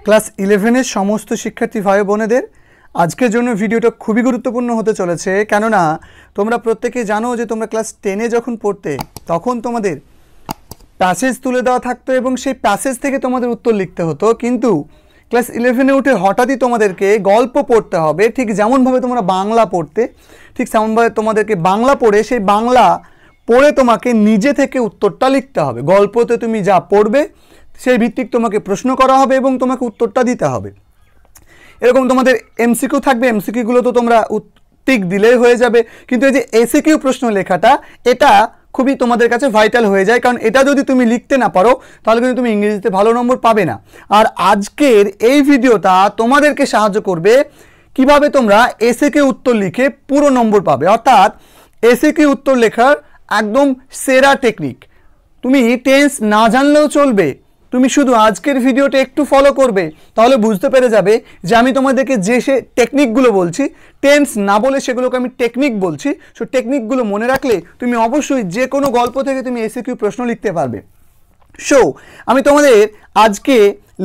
Class 11 এর সমস্ত শিক্ষার্থী ভাই বোনেদের আজকের জন্য ভিডিওটা খুবই গুরুত্বপূর্ণ হতে চলেছে। কেননা তোমরা প্রত্যেকে জানো যে তোমরা ক্লাস 10 এ যখন পড়তে তখন তোমাদের প্যাসেজ তুলে দেওয়া থাকতো এবং সেই প্যাসেজ থেকে তোমাদের উত্তর লিখতে হতো, কিন্তু ক্লাস 11 এ উঠে হঠাৎই তোমাদেরকে গল্প পড়তে হবে। ঠিক যেমনভাবে তোমরা বাংলা পড়তে, ঠিক তেমনভাবে তোমাদেরকে বাংলা পড়ে সেই বাংলা পড়ে তোমাকে নিজে থেকে উত্তরটা লিখতে হবে। গল্পতে তুমি যা পড়বে সেই ভিত্তিক তোমাকে প্রশ্ন করা হবে এবং তোমাকে উত্তরটা দিতে হবে। এরকম তোমাদের এমসিকিউ থাকবে, এমসিকিউগুলো তো তোমরা টিক দিলেই হয়ে যাবে, কিন্তু এই যে এসিকিউ প্রশ্ন লেখাটা এটা খুবই তোমাদের কাছে ভাইটাল হয়ে যায়, কারণ এটা যদি তুমি লিখতে না পারো তাহলে কিন্তু তুমি ইংরেজিতে ভালো নম্বর পাবে না। আর আজকের এই ভিডিওটা তোমাদেরকে সাহায্য করবে কিভাবে তোমরা এসিকিউ উত্তর লিখে পুরো নম্বর পাবে, অর্থাৎ এসিকিউ উত্তর লেখার একদম সেরা টেকনিক। তুমি টেন্স না জানলেও চলবে, তুমি শুধু আজকের ভিডিওটা একটু ফলো করবে, তাহলে বুঝতে পেরে যাবে যে আমি তোমাদেরকে যে সে টেকনিকগুলো বলছি, টেন্স না বলে সেগুলোকে আমি টেকনিক বলছি। সো টেকনিকগুলো মনে রাখলে তুমি অবশ্যই যে কোনো গল্প থেকে তুমি এসিকিউ প্রশ্ন লিখতে পারবে। সো আমি তোমাদের আজকে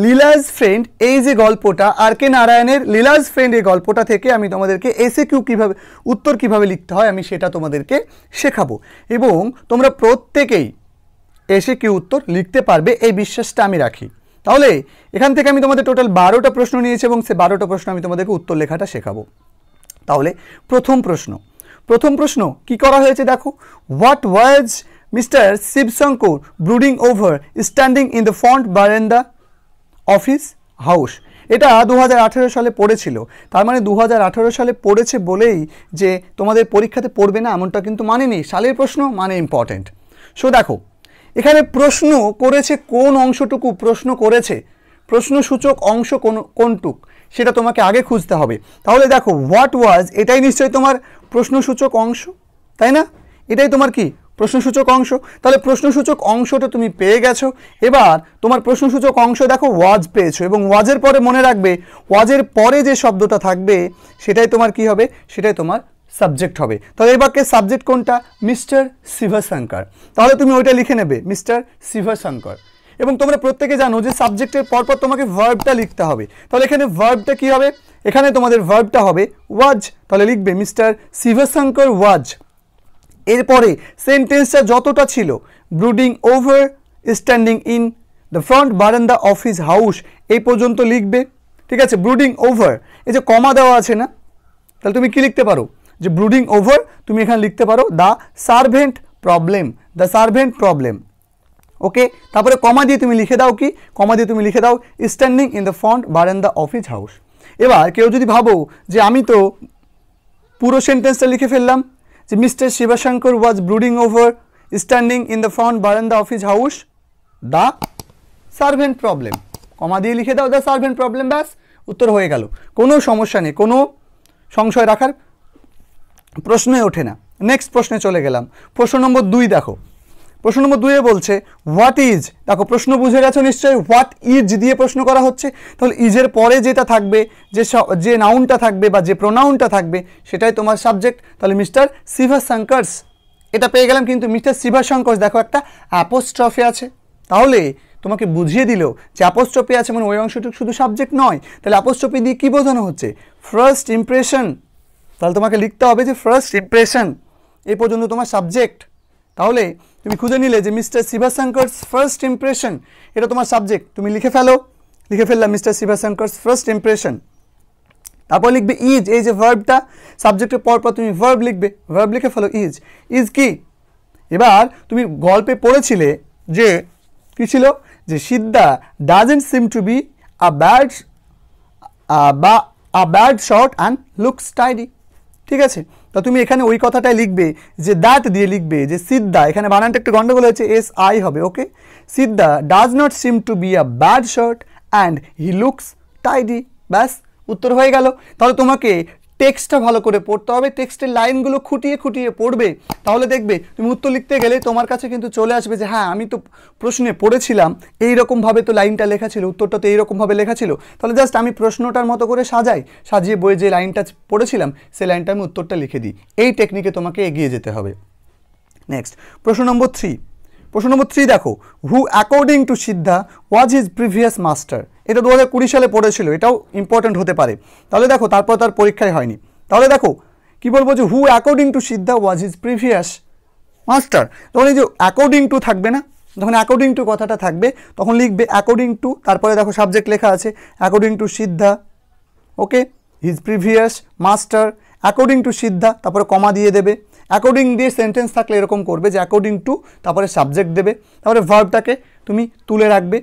লীলাজ ফ্রেন্ড এই যে গল্পটা, আর কে নারায়ণের লীলাজ ফ্রেন্ড এই গল্পটা থেকে আমি তোমাদেরকে এসিকিউ কীভাবে উত্তর কীভাবে লিখতে হয় আমি সেটা তোমাদেরকে শেখাবো, এবং তোমরা প্রত্যেকেই এসিকিউ উত্তর লিখতে পারবে এই বিশ্বাসটা আমি রাখি। তাহলে এখান থেকে আমি তোমাদের টোটাল 12টা প্রশ্ন নিয়েছি এবং সে 12টা প্রশ্ন আমি তোমাদেরকে উত্তর লেখাটা শেখাবো। তাহলে প্রথম প্রশ্ন কি করা হয়েছে দেখো, what was mister Shivshankar brooding over standing in the front বারান্দা অফিস হাউস। এটা 2018 সালে পড়েছিল, তার মানে 2018 সালে পড়েছে বলেই যে তোমাদের পরীক্ষাতে পড়বে না এমনটা কিন্তু মানে নেই। সালের প্রশ্ন মানে ইম্পর্টেন্ট। সো দেখো এখানে প্রশ্ন করেছে কোন অংশটুকু প্রশ্ন করেছে, প্রশ্নসূচক অংশ কোনটুক সেটা তোমাকে আগে খুঁজতে হবে। তাহলে দেখো হোয়াট ওয়াজ এটাই নিশ্চয়ই তোমার প্রশ্নসূচক অংশ, তাই না? এটাই তোমার কি প্রশ্নসূচক অংশ। তাহলে প্রশ্নসূচক অংশটা তুমি পেয়ে গেছো। এবার তোমার প্রশ্নসূচক অংশ দেখো ওয়াজ পেয়েছো, এবং ওয়াজের পরে মনে রাখবে ওয়াজের পরে যে শব্দটা থাকবে সেটাই তোমার কি হবে, সেটাই তোমার সাবজেক্ট হবে। তাহলে এই বাক্যের সাবজেক্ট কোনটা, মিস্টার শিবশঙ্কর। তাহলে তুমি ওইটা লিখে নেবে মিস্টার শিবশঙ্কর। এবং তোমরা প্রত্যেকে জানো যে সাবজেক্টের পরপর তোমাকে ভার্বটা লিখতে হবে। তাহলে এখানে ভার্বটা কি হবে, এখানে তোমাদের ভার্বটা হবে ওয়াজ। তাহলে লিখবে মিস্টার শিবশঙ্কর ওয়াজ। এরপরে সেন্টেন্সটা যতটা ছিল, brooding over standing in the front veranda of his house, এই পর্যন্ত লিখবে। ঠিক আছে, ব্রুডিং ওভার এই যে কমা দেওয়া আছে না, তাহলে তুমি কি লিখতে পারো যে ব্রুডিং ওভার তুমি এখানে লিখতে পারো the servant problem, the servant problem. Okay, তারপরে কমা দিয়ে তুমি লিখে দাও কি, কমা দিয়ে তুমি লিখে দাও standing in the front veranda of his house. এবার কেউ যদি ভাবো যে আমি তো পুরো সেন্টেন্সটা লিখে ফেললাম যে mister Shibshankar was brooding over standing in the front veranda of his house the servant problem, comma দিয়ে লিখে দাও দ্য সার্ভেন্ট প্রবলেম, ব্যাস উত্তর হয়ে গেল। কোনো সমস্যা নেই, কোনো সংশয় রাখার প্রশ্নই ওঠে না। নেক্সট প্রশ্নে চলে গেলাম। প্রশ্ন নম্বর 2 দেখো, প্রশ্ন নম্বর 2 বলছে হোয়াট ইজ। দেখো প্রশ্ন বুঝে গেছো নিশ্চয়ই, হোয়াট ইজ দিয়ে প্রশ্ন করা হচ্ছে। তাহলে ইজের পরে যেটা থাকবে, যে নাউনটা থাকবে বা যে প্রোনাউনটা থাকবে সেটাই তোমার সাবজেক্ট। তাহলে মিস্টার শিবশঙ্করস এটা পেয়ে গেলাম, কিন্তু মিস্টার শিবশঙ্করস দেখো একটা অ্যাপোস্ট্রফি আছে। তাহলে তোমাকে বুঝিয়ে দিল যে অ্যাপোস্ট্রফি আছে মানে ওই অংশটুকু শুধু সাবজেক্ট নয়। তাহলে অ্যাপোস্ট্রফি দিয়ে কী বোঝানো হচ্ছে, ফার্স্ট ইমপ্রেশন। তাহলে তোমাকে লিখতে হবে যে ফার্স্ট ইমপ্রেশন, এই পর্যন্ত তোমার সাবজেক্ট। তাহলে তুমি খুঁজে নিলে যে মিস্টার শিবশঙ্করস ফার্স্ট ইমপ্রেশন, এটা তোমার সাবজেক্ট। তুমি লিখে ফেললাম মিস্টার শিবশঙ্করস ফার্স্ট ইমপ্রেশন। তারপর লিখবে ইজ, এই যে ভার্বটা সাবজেক্টের পরপর তুমি ভার্ব লিখবে, ভার্ব লিখে ফেলো ইজ। ইজ কি, এবার তুমি গল্পে পড়েছিলে যে কী ছিল, যে Siddha doesn't seem to be a bad shot and looks tidy. ঠিক আছে, তা তুমি এখানে ওই কথাটাই লিখবে যে দ্যাট দিয়ে লিখবে যে সিদ্ধা, এখানে বানানটা একটু গন্ডগোল হয়েছে, SI হবে। Okay, Siddha does not seem to be a bad shot and he looks tidy, ব্যাস উত্তর হয়ে গেল। তাহলে তোমাকে টেক্সটটা ভালো করে পড়তে হবে, টেক্সটের লাইনগুলো খুঁটিয়ে খুঁটিয়ে পড়বে, তাহলে দেখবে তুমি উত্তর লিখতে গেলে তোমার কাছে কিন্তু চলে আসবে যে হ্যাঁ আমি তো প্রশ্নে পড়েছিলাম এইরকমভাবে তো লাইনটা লেখা ছিল, উত্তরটা তো এইরকমভাবে লেখা ছিল। তাহলে জাস্ট আমি প্রশ্নটার মতো করে সাজিয়ে বইয়ে যে লাইনটা পড়েছিলাম সেই লাইনটা আমি উত্তরটা লিখে দিই। এই টেকনিকে তোমাকে এগিয়ে যেতে হবে। নেক্সট প্রশ্ন নম্বর 3, প্রশ্ন নম্বর 3 দেখো, who according to Siddha was his previous master. এটা 2020 সালে পড়েছিল, এটাও ইম্পর্টেন্ট হতে পারে। তাহলে দেখো তারপর তার পরীক্ষায় হয়নি। তাহলে দেখো কি বলবো যে who according to Siddha was his previous master. তখন এই যে অ্যাকর্ডিং টু থাকবে না, যখন অ্যাকর্ডিং টু কথাটা থাকবে তখন লিখবে অ্যাকর্ডিং টু, তারপরে দেখো সাবজেক্ট লেখা আছে according to Siddha, okay, his previous master, according to Siddha, তারপরে কমা দিয়ে দেবে। অ্যাকর্ডিং দিয়ে সেন্টেন্স থাকলে এরকম করবে যে অ্যাকর্ডিং টু, তারপরে সাবজেক্ট দেবে, তারপরে ভার্বটাকে তুমি তুলে রাখবে,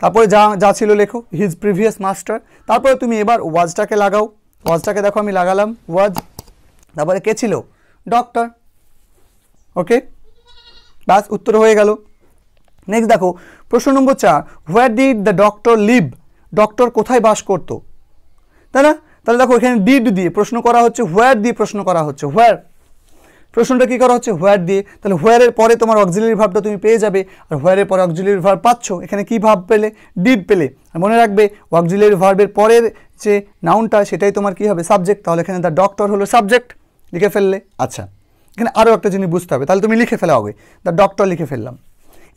তারপরে যা যা ছিল লেখো হিজ প্রিভিয়াস মাস্টার, তারপরে তুমি এবার ওয়াজটাকে লাগাও। ওয়াজটাকে দেখো আমি লাগালাম ওয়াজ, তারপরে কে ছিল, ডক্টর, ওকে, বাস উত্তর হয়ে গেল। নেক্সট দেখো প্রশ্ন number 4, where did the doctor live, doctor কোথায় বাস করতো, তাই না? তাহলে দেখো এখানে ডিড দিয়ে প্রশ্ন করা হচ্ছে, হোয়ার দিয়ে প্রশ্ন করা হচ্ছে, হোয়ার, প্রশ্নটা কি করা হচ্ছে, হোয়ার দিয়ে। তাহলে হোয়ারের পরে তোমার অক্সিলারি ভার্বটা তুমি পেয়ে যাবে, আর হোয়ারের পরে অক্সিলারি ভার্ব পাচ্ছ, এখানে কি ভার্ব পেলে, ডিড পেলে। আর মনে রাখবে অক্সিলারি ভার্বের পরের যে নাউনটা সেটাই তোমার কি হবে, সাবজেক্ট। তাহলে এখানে দ্য ডক্টর হলো সাবজেক্ট, লিখে ফেললে। আচ্ছা, এখানে আরও একটা জিনিস বুঝতে হবে, তাহলে তুমি লিখে ফেলা হবে, দ্য ডক্টর লিখে ফেললাম।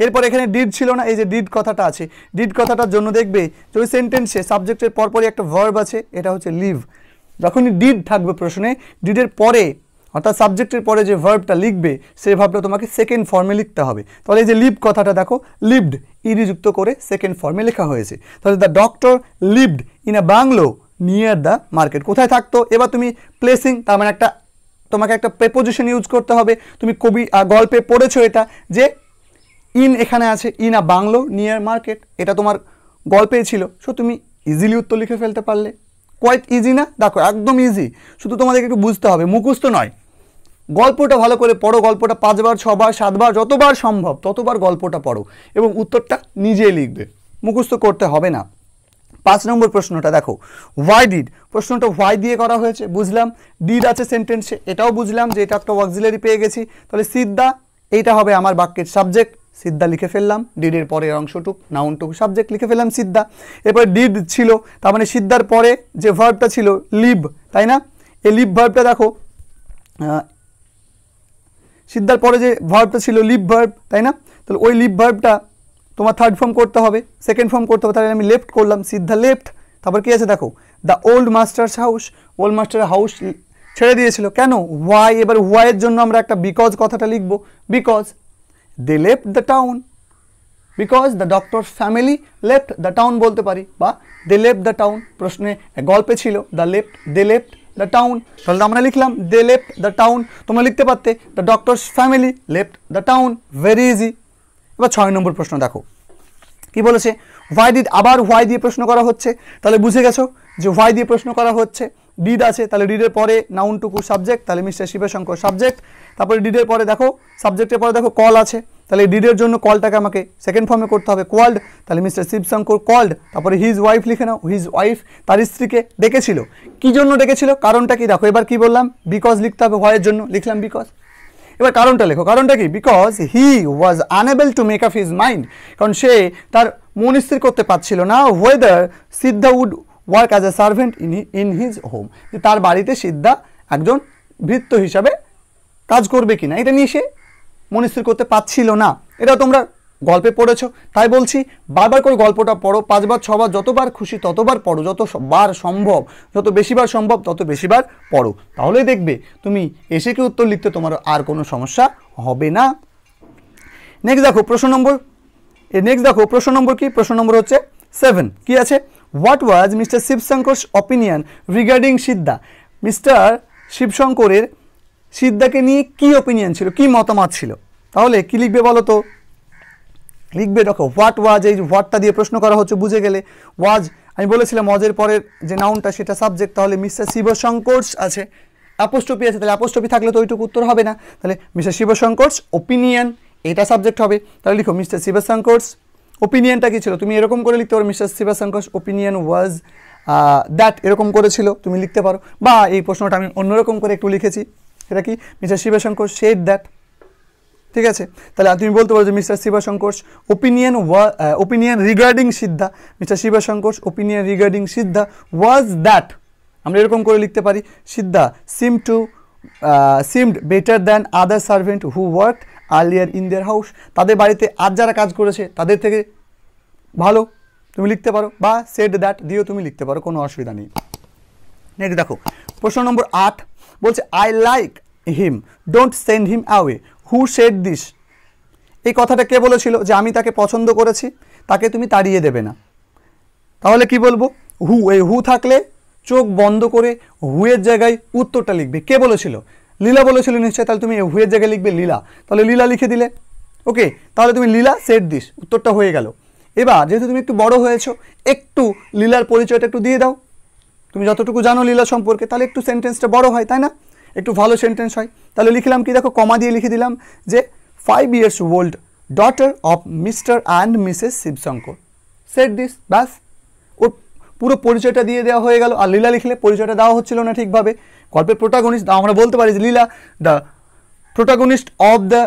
এরপর এখানে ডিড ছিল না, এই যে ডিড কথাটা আছে, ডিড কথাটার জন্য দেখবে যে ওই সেন্টেন্সে সাবজেক্টের পরপরই একটা ভার্ব আছে, এটা হচ্ছে লিভ। যখনই ডিড থাকবে প্রশ্নে, ডিডের পরে অর্থাৎ সাবজেক্টের পরে যে ভার্বটা লিখবে সেই ভার্বটা তোমাকে সেকেন্ড ফর্মে লিখতে হবে। তাহলে এই যে লিভ কথাটা দেখো, লিভড ইডি যুক্ত করে সেকেন্ড ফর্মে লেখা হয়েছে। তাহলে the doctor lived in a bungalow near the market, কোথায় থাকতো। এবার তুমি প্লেসিং, তার মানে একটা তোমাকে একটা প্রেপোজিশন ইউজ করতে হবে। তুমি গল্পে পড়েছো এটা যে ইন এখানে আছে, in a bungalow near market, এটা তোমার গল্পে ছিল। সো তুমি ইজিলি উত্তর লিখে ফেলতে পারলে, কোয়াইট ইজি না? দেখো একদম ইজি, শুধু তোমাদেরকে একটু বুঝতে হবে, মুখস্থ নয়। গল্পটা ভালো করে পড়ো, গল্পটা 5 বার 6 বার 7 বার যতবার সম্ভব ততবার গল্পটা পড়ো এবং উত্তরটা নিজেই লিখবে, মুখস্থ করতে হবে না। 5 নম্বর প্রশ্নটা দেখো, হোয়াই ডিড, প্রশ্নটা হোয়াই দিয়ে করা হয়েছে, বুঝলাম। ডিড আছে সেন্টেন্সে, এটাও বুঝলাম যে এটা একটা অক্সিলারি পেয়ে গেছি। তাহলে সিদ্ধা, এইটা হবে আমার বাক্যের সাবজেক্ট, সিদ্ধা লিখে ফেললাম। ডিডের পরের অংশটুক নাউনটুকু সাবজেক্ট লিখে ফেললাম সিদ্ধা। এরপরে ডিড ছিল, তার মানে সিদ্ধার পরে যে ভার্বটা ছিল লিভ, তাই না? এই লিভ ভার্বটা দেখো, সিদ্ধার পরে যে ভার্বটা ছিল লিভ ভার্ব, তাই না? তাহলে ওই লিভ ভার্বটা তোমার থার্ড ফর্ম করতে হবে, সেকেন্ড ফর্ম করতে হবে। তাহলে আমি লেফট করলাম, সিদ্ধা লেফট। তারপর কি আছে দেখো, the old masters house, old মাস্টারের হাউস ছেড়ে দিয়েছিল, কেন, হোয়াই। এবার হোয়াইয়ের জন্য আমরা একটা বিকজ কথাটা লিখবো, because they left the town, because the doctor family left the town বলতে পারি, বা দে লেফট দ্য টাউন। প্রশ্নে গল্পে ছিল the left, they left the town, তাহলে আমরা লিখলাম দে লেফট দ্য টাউন। তোমরা লিখতে পারতে the doctors family left the town, very easy. এবার 6 নম্বর প্রশ্ন দেখো কি বলেছে, হোয়াই ডিড, আবার হোয়াই দিয়ে প্রশ্ন করা হচ্ছে। তাহলে বুঝে গেছো যে হোয়াই দিয়ে প্রশ্ন করা হচ্ছে। ডিড আছে, তাহলে ডিডের পরে নাউনটুকু সাবজেক্ট, তাহলে মিস্টার শিবশঙ্কর সাবজেক্ট। তারপরে ডিডের পরে দেখো সাবজেক্টের পরে দেখো কল আছে, তাহলে ডিডের জন্য কলটাকে আমাকে সেকেন্ড ফর্মে করতে হবে, কল্ড। তাহলে মিস্টার শিবশঙ্কর কল্ড, তারপরে হিজ ওয়াইফ লিখে নাও, হিজ ওয়াইফ তার স্ত্রীকে ডেকেছিল। কি জন্য ডেকেছিল, কারণটা কি দেখো। এবার কি বললাম, বিকজ লিখতে হবে, হোয়াইয়ের জন্য লিখলাম বিকজ। এবার কারণটা লেখো, কারণটা কি, because he was unable to make up his mind, কারণ সে তার মন স্থির করতে পারছিল না, whether Siddha would work as a servant in his home, যে তার বাড়িতে সিদ্ধা একজন ভৃত্য হিসাবে কাজ করবে কিনা, এটা নিয়ে সে মন স্থির করতে পারছিল না। এটা তোমরা গল্পে পড়েছো, তাই বলছি বারবার করে গল্পটা পড়ো, 5 বার 6 বার যতবার খুশি ততবার পড়ো, যতবার সম্ভব, যত বেশিবার সম্ভব তত বেশিবার পড়ো, তাহলেই দেখবে তুমি এসে কি উত্তর লিখতে তোমার আর কোনো সমস্যা হবে না। নেক্সট দেখো প্রশ্ন নম্বর কি, প্রশ্ন নম্বর হচ্ছে 7, কি আছে, what was mister Shibshankar's opinion regarding Siddha, mister শিবশঙ্করের সিদ্ধাকে নিয়ে কি অপিনিয়ন ছিল, কি মতামত ছিল। তাহলে কি লিখবে বলো তো, লিখবে দেখো হোয়াট ওয়াজ, এই হোয়াটটা দিয়ে প্রশ্ন করা হচ্ছে, বুঝে গেলে। ওয়াজ আমি বলেছিলাম ওয়াজের পরের যে নাউনটা সেটা সাবজেক্ট, তাহলে মিস্টার শিবশঙ্করস আছে, অ্যাপোস্ট্রফি আছে, তাহলে অ্যাপোস্ট্রফি থাকলে তো ওইটুকু উত্তর হবে না, তাহলে মিস্টার শিবশঙ্করস ওপিনিয়ন এটা সাবজেক্ট হবে। তাহলে লিখো মিস্টার শিবশঙ্করস ওপিনিয়নটা কী ছিল, তুমি এরকম করে লিখতে পারো, mister Shibshankar's opinion was that, এরকম করেছিল তুমি লিখতে পারো। বা এই প্রশ্নটা আমি অন্যরকম করে একটু লিখেছি, সেটা কি, মিস্টার শিবশঙ্কর সেড দ্যাট, ঠিক আছে। তাহলে তুমি বলতে পারো যে mister Shibshankar's opinion regarding Siddha, mister Shibshankar's opinion regarding Siddha was that, আমরা এরকম করে লিখতে পারি, Siddha seemed better than other servant who worked earlier in their house, তাদের বাড়িতে আজ যারা কাজ করেছে তাদের থেকে ভালো তুমি লিখতে পারো, বা সেড দ্যাট দিয়েও তুমি লিখতে পারো, কোনো অসুবিধা নেই। নেক্সট দেখো প্রশ্ন নম্বর 8 বলছে I like him don't send him away, who said this? এই কথাটা কে বলেছিল যে আমি তাকে পছন্দ করেছি, তাকে তুমি তাড়িয়ে দেবে না। তাহলে কি বলবো? হু, এই হু থাকলে চোখ বন্ধ করে হুয়ের জায়গায় উত্তরটা লিখবে। কে বলেছিল? লীলা বলেছিল নিশ্চয়, তাহলে তুমি হুয়ের জায়গায় লিখবে লীলা, তাহলে লীলা লিখে দিলে। ওকে, তাহলে তুমি লীলা সেড দিস, উত্তরটা হয়ে গেল। এবার যেহেতু তুমি একটু বড় হয়েছো, একটু লীলার পরিচয়টা একটু দিয়ে দাও। তুমি যতটুকু জানো লীলা সম্পর্কে, তাহলে একটু সেন্টেন্সটা বড় হয়, তাই না? একটু ভালো সেন্টেন্স হয়। তাহলে লিখলাম কি, দেখো কমা দিয়ে লিখে দিলাম যে 5 years old daughter of Mr. and Mrs. Shivshankar said this. ব্যাস, ওর পুরো পরিচয়টা দিয়ে দেওয়া হয়ে গেল। আর লীলা লিখলে পরিচয়টা দেওয়া হচ্ছিল না ঠিকভাবে। গল্পের প্রোটাগনিস্ট আমরা বলতে পারি যে Leela the protagonist of the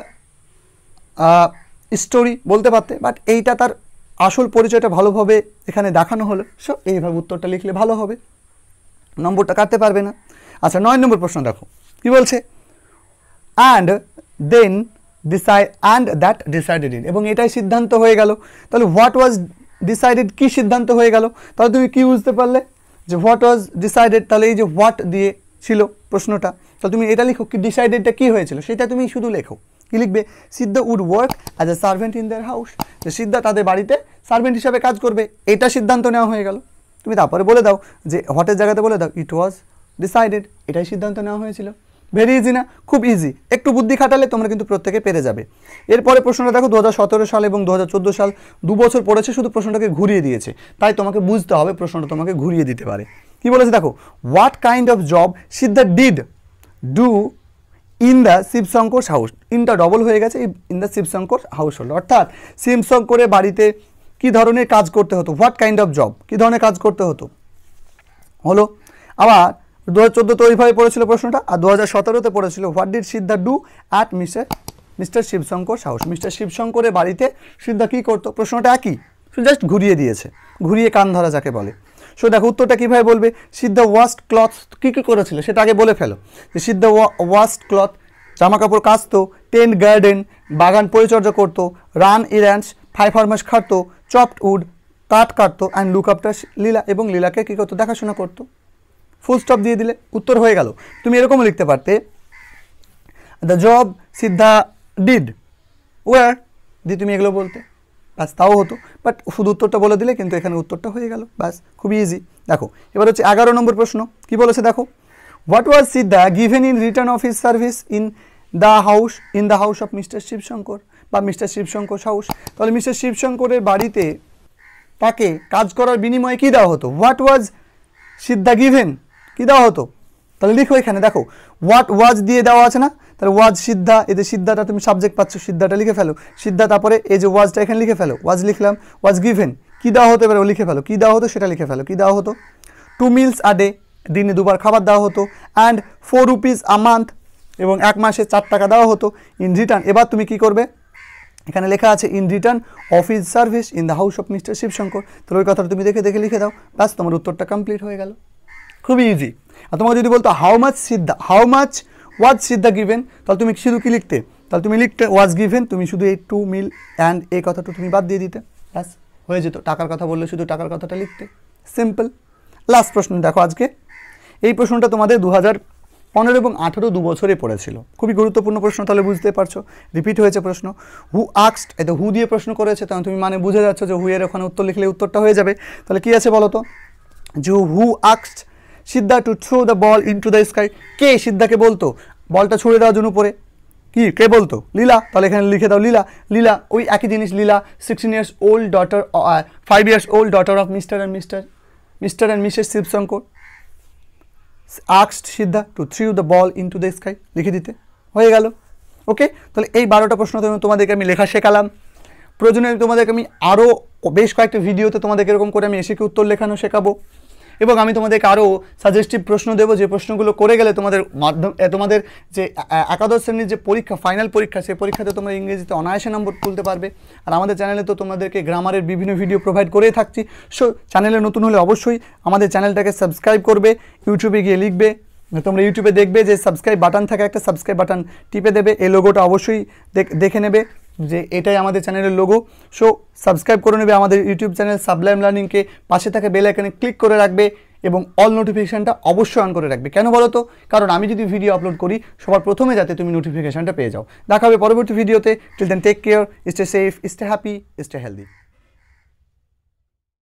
story বলতে পারতে, বাট এইটা তার আসল পরিচয়টা ভালোভাবে এখানে দেখানো হলো। সো এইভাবে উত্তরটা লিখলে ভালো হবে, নম্বরটা কাটতে পারবে না। আচ্ছা 9 নম্বর প্রশ্ন দেখো কি বলছে, and then decide and that decided in, এবং এটাই সিদ্ধান্ত হয়ে গেল। তাহলে হোয়াট ওয়াজ ডিসাইডেড, কি সিদ্ধান্ত হয়ে গেল? তাহলে তুমি কি বুঝতে পারলে যে হোয়াট ওয়াজ ডিসাইডেড? তাহলে এই যে হোয়াট দিয়ে ছিল প্রশ্নটা, তাহলে তুমি এটা লিখো কি ডিসাইডেডটা কী হয়েছিল সেটা তুমি শুধু লেখো। কি লিখবে? Siddha would work as a servant in their house, যে সিদ্ধা তাদের বাড়িতে সার্ভেন্ট হিসাবে কাজ করবে, এটা সিদ্ধান্ত নেওয়া হয়ে গেল। তুমি তারপরে বলে দাও যে হোয়াটের জায়গাতে বলে দাও ইট ওয়াজ ডিসাইডেড, এটাই সিদ্ধান্ত নেওয়া হয়েছিল। ভেরি ইজি না? খুব ইজি, একটু বুদ্ধি খাটালে তোমরা কিন্তু প্রত্যেকে পেরে যাবে। এরপরে প্রশ্নটা দেখো 2017 সাল এবং 2014 সাল 2 বছর পড়েছে, শুধু প্রশ্নটাকে ঘুরিয়ে দিয়েছে, তাই তোমাকে বুঝতে হবে প্রশ্নটা তোমাকে ঘুরিয়ে দিতে পারে। কি বলেছে দেখো, what kind of job Siddha did do in the Shibshankar house, ইনটা ডবল হয়ে গেছে, in the Shibshankar household, অর্থাৎ শিবশঙ্করের বাড়িতে কি ধরনের কাজ করতে হতো, হোয়াট কাইন্ড অফ জব, কি ধরনের কাজ করতে হতো হলো। আবার 2014 তো ওইভাবে পড়েছিল প্রশ্নটা, আর 2017-তে পড়েছিল what did Siddha do at mister Shibshankar house, mister শিবশঙ্করের বাড়িতে সিদ্ধা কী করতো, প্রশ্নটা একই, জাস্ট ঘুরিয়ে দিয়েছে, ঘুরিয়ে কান ধরা যাকে বলে। সো দেখো উত্তরটা কীভাবে বলবে, সিদ্ধা ওয়াস্ট ক্লথ, কী কী করেছিল সেটা আগে বলে ফেলো, যে সিদ্ধা ওয়াস্ট ক্লথ জামা কাপড় কাচতো, টেন্ট গার্ডেন বাগান পরিচর্যা করতো, রান ইরান্ডস ফার্মার্স খাটতো, চপড উড কাঠ কাটতো, অ্যান্ড লুক আফটার লীলা, এবং লীলাকে কী করতো, দেখাশোনা করতো। ফুল স্টপ দিয়ে দিলে উত্তর হয়ে গেল। তুমি এরকমও লিখতে পারতে the job Siddha did were দিয়ে তুমি এগুলো বলতে, ব্যাস তাও হতো, বাট শুধু উত্তরটা বলে দিলে কিন্তু এখানে উত্তরটা হয়ে গেল, ব্যাস খুবই ইজি। দেখো এবার হচ্ছে 11 নম্বর প্রশ্ন, কি বলেছে দেখো, what was Siddha given in return of his service in the house of mister Shivshankar, বা মিস্টার শিবশঙ্কর হাউস। তাহলে মিস্টার শিবশঙ্করের বাড়িতে তাকে কাজ করার বিনিময়ে কী দেওয়া হতো, হোয়াট ওয়াজ সিদ্ধা গিভেন, কী দেওয়া হতো? তাহলে লিখো এখানে দেখো হোয়াট ওয়াজ দিয়ে দেওয়া আছে না, তাহলে ওয়াজ সিদ্ধা, এতে সিদ্ধাটা তুমি সাবজেক্ট পাচ্ছ, সিদ্ধাটা লিখে ফেলো, সিদ্ধা তারপরে এই যে ওয়াজটা এখানে লিখে ফেলো, ওয়াজ লিখলাম, ওয়াজ গিভেন কী দেওয়া হতো, এবার লিখে ফেলো কী দেওয়া হতো সেটা লিখে ফেলো। কী দেওয়া হতো? 2 meals a day, দিনে 2 বার খাবার দেওয়া হতো, অ্যান্ড 4 rupees a month, এবং 1 মাসে 4 টাকা দেওয়া হতো, ইন রিটার্ন। এবার তুমি কি করবে, এখানে লেখা আছে in return of his service in the house of mister Shivshankar, তাহলে ওই কথাটা তুমি দেখে দেখে লিখে দাও, ব্যাস তোমার উত্তরটা কমপ্লিট হয়ে গেল, খুবই ইজি। আর তোমাকে যদি বলতো how much was Siddha given, তাহলে তুমি শুধু কি লিখতে, তাহলে তুমি লিখতে ওয়াজ গিভেন, তুমি শুধু এই 2 meal অ্যান্ড এই কথাটা তুমি বাদ দিয়ে দিতে, ব্যাস হয়ে যেত। টাকার কথা বললে শুধু টাকার কথাটা লিখতে, সিম্পল। লাস্ট প্রশ্ন দেখো আজকে, এই প্রশ্নটা তোমাদের 2015 এবং 2018 2 বছরে পড়েছিল, খুবই গুরুত্বপূর্ণ প্রশ্ন, তাহলে বুঝতে পারছো রিপিট হয়েছে প্রশ্ন। হু আস্কড, এতে হু দিয়ে প্রশ্ন করেছে, তখন তুমি মানে বুঝে যাচ্ছ যে হু এর ওখানে উত্তর লিখলে উত্তরটা হয়ে যাবে। তাহলে কি আছে বলো তো, যে who asked Siddha to throw the ball into the sky, কে সিদ্ধাকে বলতো বলটা ছুড়ে দেওয়ার জন্য উপরে, কি কে বলতো, লীলা, তাহলে এখানে লিখে দাও লীলা ওই একই জিনিস, লীলা 16 years old daughter 5 years old daughter of Mr. and Mrs. Shivshankar asked Siddha to throw the ball into the sky, লিখে দিতে হয়ে গেল। ওকে, তাহলে এই 12টা প্রশ্ন তোমাদেরকে আমি লেখা শেখালাম। প্রয়োজনে তোমাদেরকে আমি আরও বেশ কয়েকটা ভিডিওতে তোমাদেরকে এরকম করে আমি এসে উত্তর লেখানো শেখাবো, এবং আমি তোমাদেরকে আরও সাজেস্টিভ প্রশ্ন দেবো, যে প্রশ্নগুলো করে গেলে তোমাদের যে একাদশ শ্রেণীর যে পরীক্ষা, ফাইনাল পরীক্ষা, সেই পরীক্ষাতে তোমরা ইংরেজিতে অনায়াসে নম্বর তুলতে পারবে। আর আমাদের চ্যানেলে তো তোমাদেরকে গ্রামারের বিভিন্ন ভিডিও প্রোভাইড করেই থাকছি। সো চ্যানেলে নতুন হলে অবশ্যই আমাদের চ্যানেলটাকে সাবস্ক্রাইব করবে, ইউটিউবে গিয়ে লিখবে তোমরা ইউটিউবে দেখবে যে সাবস্ক্রাইব বাটন থাকে, একটা সাবস্ক্রাইব বাটন টিপে দেবে। এই লোগোটা অবশ্যই দেখে নেবে যে এটাই আমাদের চ্যানেলের লোগো। সো সাবস্ক্রাইব করে নেবে আমাদের ইউটিউব চ্যানেল সাবলাইম লার্নিংকে, পাশে থাকা বেল আইকনে ক্লিক করে রাখবে এবং অল নোটিফিকেশানটা অবশ্যই অন করে রাখবে। কেন বলো তো? কারণ আমি যদি ভিডিও আপলোড করি সবার প্রথমে যাতে তুমি নোটিফিকেশানটা পেয়ে যাও। দেখা হবে পরবর্তী ভিডিওতে। Till then take care, stay safe, stay happy, stay healthy.